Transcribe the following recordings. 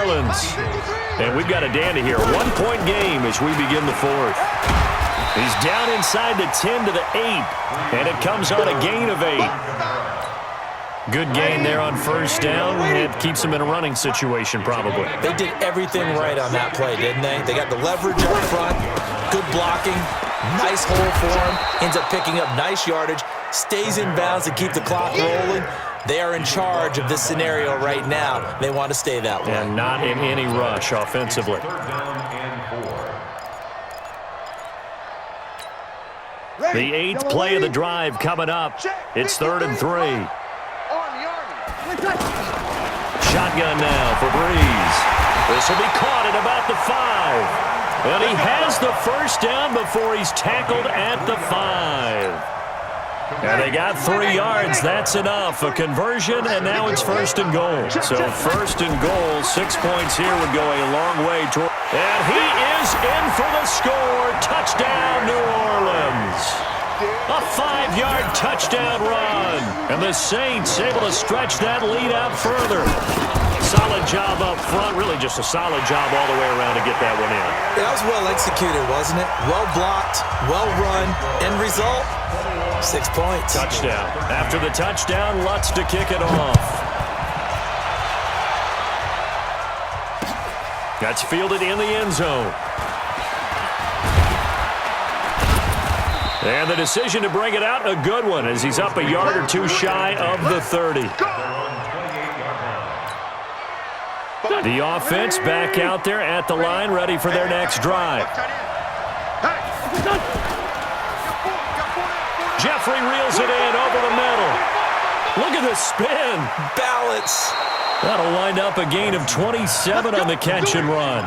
Orleans. And we've got a dandy here. 1-point game as we begin the fourth. He's down inside the 10 to the 8. And it comes on a gain of 8. Good gain there on first down. It keeps him in a running situation probably. They did everything right on that play, didn't they? They got the leverage up front, good blocking, nice hole for him, ends up picking up nice yardage, stays in bounds to keep the clock rolling. They are in charge of this scenario right now. They want to stay that way. And not in any rush offensively. The 8th play of the drive coming up. It's 3rd and 3. Shotgun now for Breeze. This will be caught at about the 5. And he has the first down before he's tackled at the 5. And they got 3 yards. That's enough. A conversion, and now it's 1st and goal. So 1st and goal, 6 points here would go a long way toward. And he is in for the score. Touchdown, New Orleans. A 5-yard touchdown run. And the Saints able to stretch that lead out further. Solid job up front. Really just a solid job all the way around to get that one in. That was well executed, wasn't it? Well blocked, well run. End result, 6 points. Touchdown. After the touchdown, Lutz to kick it off. That's fielded in the end zone. And the decision to bring it out, a good one, as he's up a yard or two shy of the 30. The offense back out there at the line, ready for their next drive. Jeffrey reels it in over the middle. Look at the spin. Balance. That'll wind up a gain of 27 on the catch and run.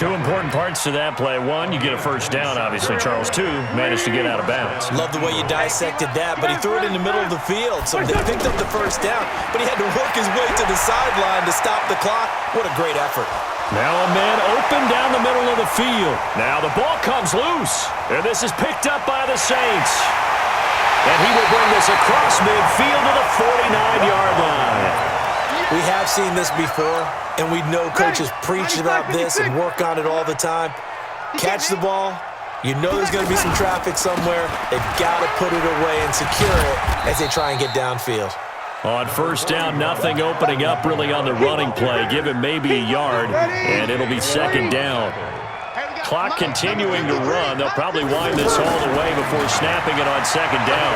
2 important parts to that play. 1, you get a first down, obviously. Charles, 2, managed to get out of bounds. Love the way you dissected that, but he threw it in the middle of the field. So they picked up the first down, but he had to work his way to the sideline to stop the clock. What a great effort. Now a man open down the middle of the field. Now the ball comes loose, and this is picked up by the Saints. And he will bring this across midfield to the 49-yard line. We have seen this before, and we know coaches preach about this and work on it all the time. Catch the ball. You know there's going to be some traffic somewhere. They've got to put it away and secure it as they try and get downfield. On first down, nothing opening up really on the running play. Give him maybe a yard, and it'll be 2nd down. Clock continuing to run. They'll probably wind this all the way before snapping it on 2nd down.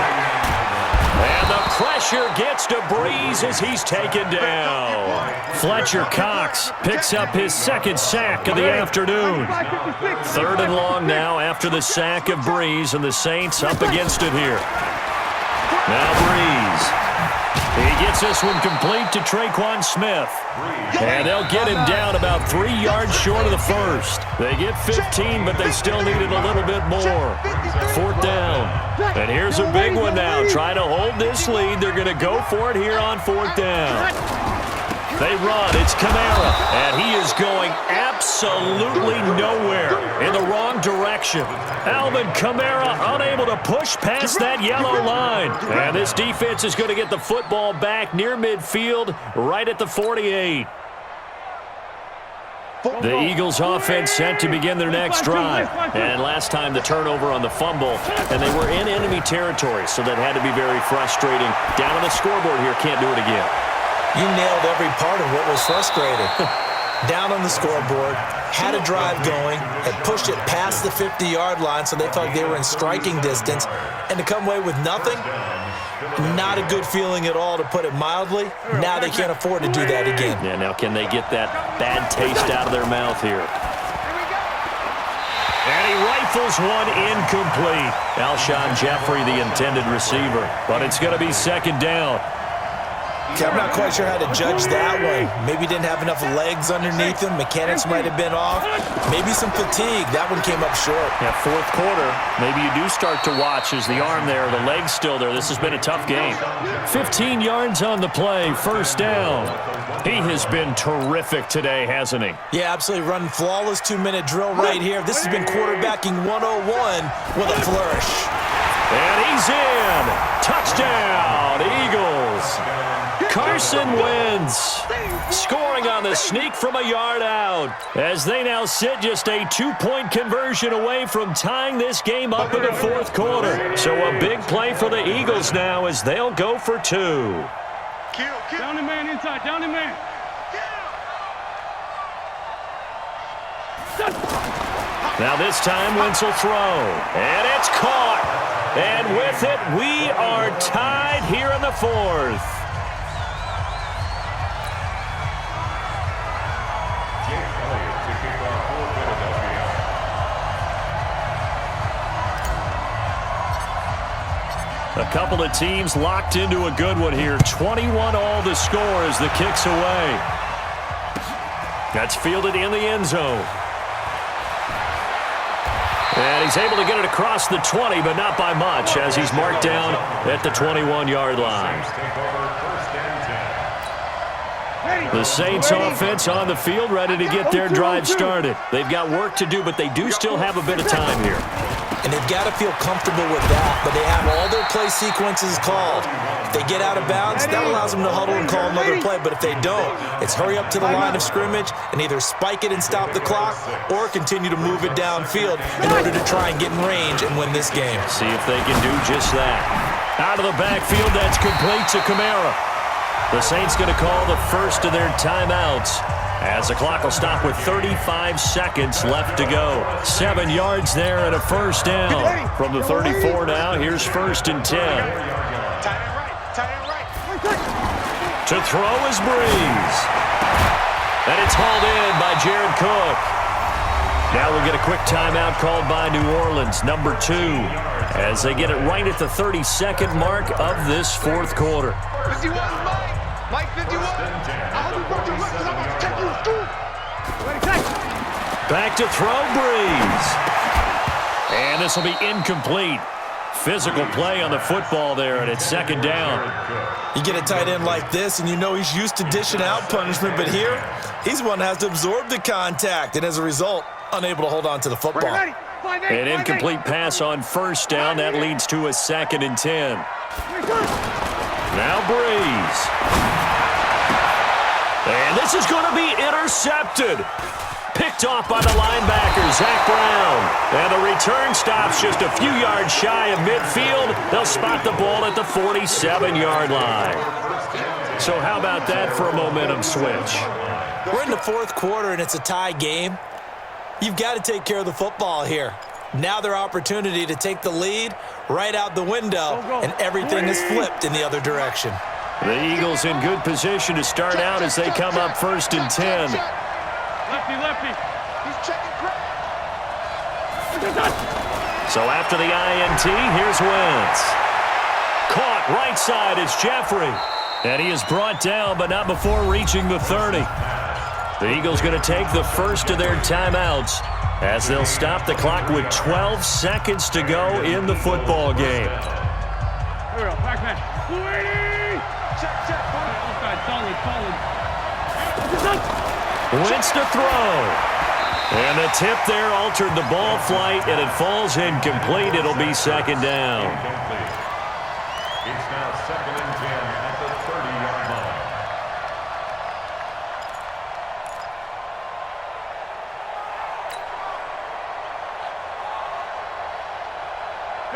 And the pressure gets to Breeze as he's taken down. Fletcher Cox picks up his 2nd sack of the afternoon. 3rd and long now after the sack of Breeze, and the Saints up against it here. Now Breeze. He gets this one complete to Traquan Smith. And they'll get him down about 3 yards short of the first. They get 15, but they still needed a little bit more. 4th down. And here's a big one now. Trying to hold this lead. They're going to go for it here on 4th down. They run. It's Kamara. And he is going absolutely nowhere in the wrong direction. Alvin Kamara unable to push past that yellow line. And this defense is going to get the football back near midfield right at the 48. The Eagles offense set to begin their next drive. And last time the turnover on the fumble, and they were in enemy territory, so that had to be very frustrating. Down on the scoreboard here, can't do it again. You nailed every part of what was frustrating. Down on the scoreboard, had a drive going, had pushed it past the 50-yard line, so they felt like they were in striking distance, and to come away with nothing, not a good feeling at all, to put it mildly. Now they can't afford to do that again. Yeah, now can they get that bad taste out of their mouth here? And he rifles one incomplete. Alshon Jeffrey, the intended receiver, but it's going to be 2nd down. Okay, I'm not quite sure how to judge that one. Maybe didn't have enough legs underneath him. Mechanics might have been off. Maybe some fatigue. That one came up short. Yeah, 4th quarter. Maybe you do start to watch as the arm there, the leg's still there. This has been a tough game. 15 yards on the play, 1st down. He has been terrific today, hasn't he? Yeah, absolutely. Running flawless 2-minute drill right here. This has been quarterbacking 101 with a flourish. And he's in. Touchdown, Eagles. Carson wins. Scoring on the sneak from a yard out. As they now sit just a 2-point conversion away from tying this game up in the fourth quarter. So a big play for the Eagles now as they'll go for 2. Down the man inside, down the man. Now this time Wentz will throw. And it's caught. And with it, we are tied here in the fourth. A couple of teams locked into a good one here. 21 all the score as the kick's away. That's fielded in the end zone. And he's able to get it across the 20, but not by much, as he's marked down at the 21-yard line. The Saints offense on the field, ready to get their drive started. They've got work to do, but they do still have a bit of time here. And they've got to feel comfortable with that, but they have all their play sequences called. If they get out of bounds, that allows them to huddle and call another play. But if they don't, it's hurry up to the line of scrimmage and either spike it and stop the clock or continue to move it downfield in order to try and get in range and win this game. See if they can do just that. Out of the backfield, that's complete to Kamara. The Saints going to call the first of their timeouts, as the clock will stop with 35 seconds left to go. 7 yards there and a first down. From the 34 now, here's 1st and 10. To throw is Breeze. And it's hauled in by Jared Cook. Now we'll get a quick timeout called by New Orleans, number 2, as they get it right at the 32nd mark of this fourth quarter. 51, Mike 51. I hope you brought your weapons. I'm about to take you through. Back to throw, Breeze. And this will be incomplete. Physical play on the football there, and it's 2nd down. You get a tight end like this, and you know he's used to dishing out punishment, but here, he's the one that has to absorb the contact, and as a result, unable to hold on to the football. An incomplete pass on 1st down. That leads to a 2nd and 10. Now Breeze. And this is going to be intercepted. Picked off by the linebacker, Zach Brown. And the return stops just a few yards shy of midfield. They'll spot the ball at the 47-yard line. So how about that for a momentum switch? We're in the fourth quarter, and it's a tie game. You've got to take care of the football here. Now their opportunity to take the lead right out the window, and everything is flipped in the other direction. The Eagles in good position to start out as they come up 1st and 10. Lefty. He's checking credit. So after the INT, here's Wentz. Caught right side, it's Jeffrey. And he is brought down, but not before reaching the 30. The Eagles going to take the first of their timeouts as they'll stop the clock with 12 seconds to go in the football game. Here we go, back man. 280! Check. Solid. Wentz to throw. And the tip there altered the ball flight, and it falls incomplete. It'll be 2nd down. It's now 2nd and 10 at the 30-yard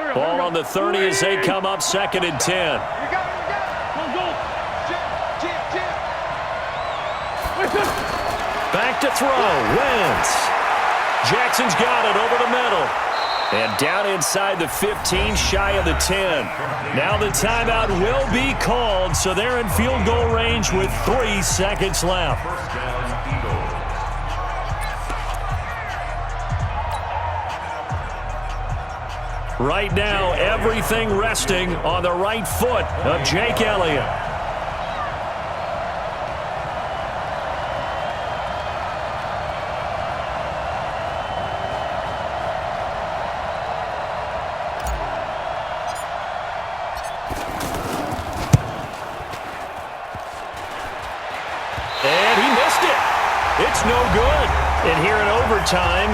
line. Ball on the 30 as they come up 2nd and 10. We got it. Go. Jim. Back to throw, Wentz. Jackson's got it over the middle. And down inside the 15, shy of the 10. Now the timeout will be called, so they're in field goal range with 3 seconds left. First down, Eagles. Right now, everything resting on the right foot of Jake Elliott. It's no good. And here in overtime,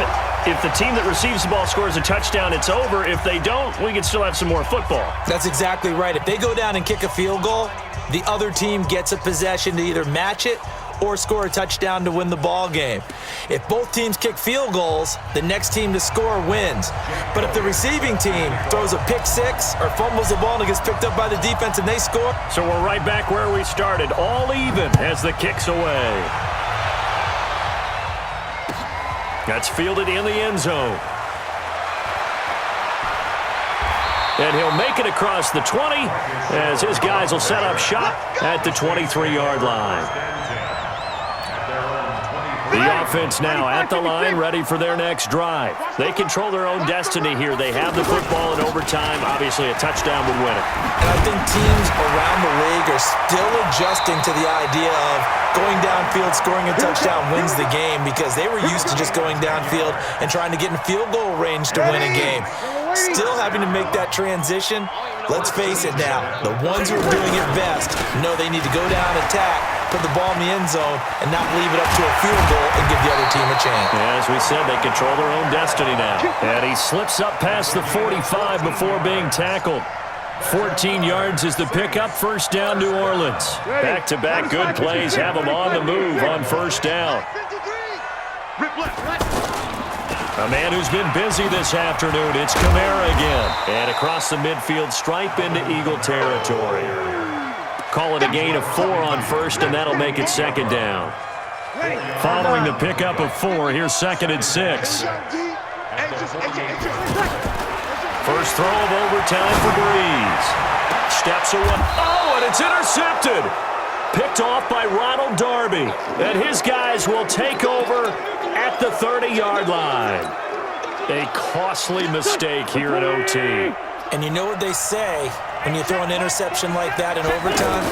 if the team that receives the ball scores a touchdown, it's over. If they don't, we can still have some more football. That's exactly right. If they go down and kick a field goal, the other team gets a possession to either match it or score a touchdown to win the ball game. If both teams kick field goals, the next team to score wins. But if the receiving team throws a pick six or fumbles the ball and it gets picked up by the defense and they score. So we're right back where we started, all even as the kick's away. That's fielded in the end zone. And he'll make it across the 20 as his guys will set up shop at the 23-yard line. The offense now at the line, ready for their next drive. They control their own destiny here. They have the football in overtime. Obviously, a touchdown would win it. And I think teams around the league are still adjusting to the idea of going downfield, scoring a touchdown wins the game, because they were used to just going downfield and trying to get in field goal range to win a game. Still having to make that transition. Let's face it now, the ones who are doing it best know they need to go down, attack, put the ball in the end zone, and not leave it up to a field goal and give the other team a chance. As we said, they control their own destiny now. And he slips up past the 45 before being tackled. 14 yards is the pickup, first down, New Orleans. Back-to-back good plays have them on the move on first down. A man who's been busy this afternoon, it's Kamara again. And across the midfield stripe into Eagle territory. Call it a gain of 4 on first, and that'll make it second down. Following the pickup of 4, here's second and 6. First throw of overtime for Breeze. Steps away. Oh, and it's intercepted. Picked off by Ronald Darby. And his guys will take over at the 30-yard line. A costly mistake here in OT. And you know what they say, when you throw an interception like that in overtime,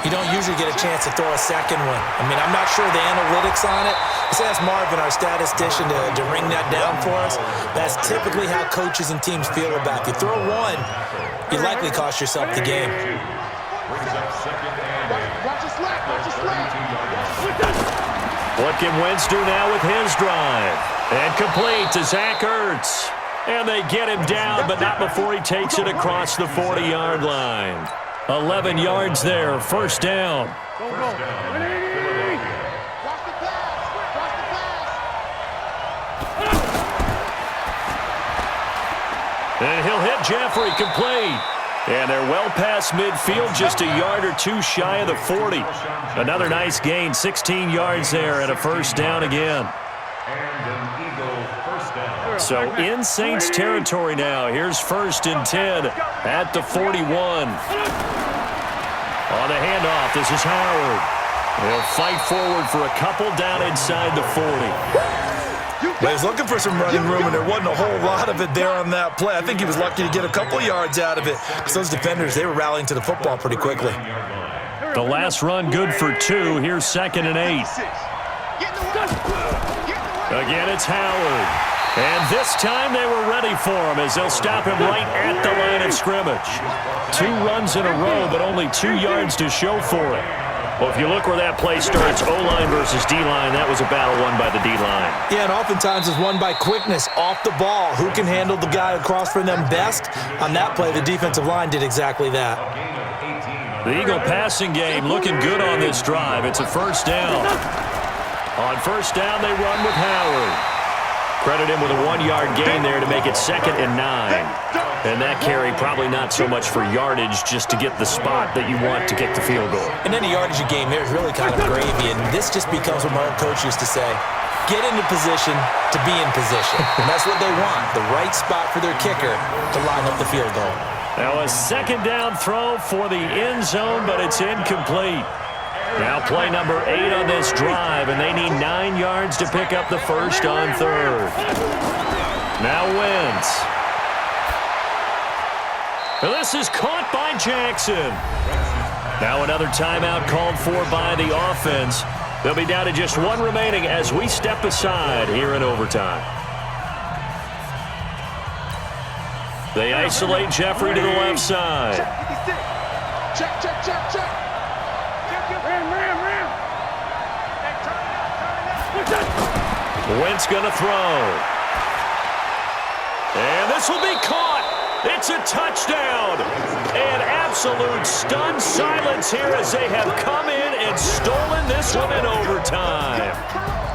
you don't usually get a chance to throw a second one. I mean, I'm not sure the analytics on it. Let's ask Marvin, our statistician, to ring that down for us. That's typically how coaches and teams feel about it. If you throw one, you likely cost yourself the game. What can Wentz do now with his drive? And complete to Zach Ertz. And they get him down, but not before he takes it across the 40-yard line. 11 yards there, first down. And he'll hit Jeffrey, complete. And they're well past midfield, just a yard or two shy of the 40. Another nice gain, 16 yards there, and a first down again. So in Saints territory now. Here's first and 10 at the 41. On the handoff, this is Howard. They'll fight forward for a couple down inside the 40. But he's looking for some running room, and there wasn't a whole lot of it there on that play. I think he was lucky to get a couple yards out of it. Because those defenders, they were rallying to the football pretty quickly. The last run good for 2. Here's second and 8. Again, it's Howard. And this time they were ready for him as they'll stop him right at the line of scrimmage. 2 runs in a row, but only 2 yards to show for it. Well, if you look where that play starts, O-line versus D-line, that was a battle won by the D-line. Yeah, and oftentimes it's won by quickness, off the ball. Who can handle the guy across from them best? On that play, the defensive line did exactly that. The Eagle passing game looking good on this drive. It's a first down. On first down, they run with Howard. Credit him with a 1-yard gain there to make it second and 9. And that carry probably not so much for yardage, just to get the spot that you want to kick the field goal. And any yardage you gain there is really kind of gravy. And this just becomes what my old coach used to say, get into position to be in position. And that's what they want, the right spot for their kicker to line up the field goal. Now a second down throw for the end zone, but it's incomplete. Now play number 8 on this drive, and they need 9 yards to pick up the first on third. Now Wentz. This is caught by Jackson. Now another timeout called for by the offense. They'll be down to just 1 remaining as we step aside here in overtime. They isolate Jeffrey to the left side. Check, check, check, check. Wentz going to throw. And this will be caught. It's a touchdown. And absolute stunned silence here as they have come in and stolen this one in overtime.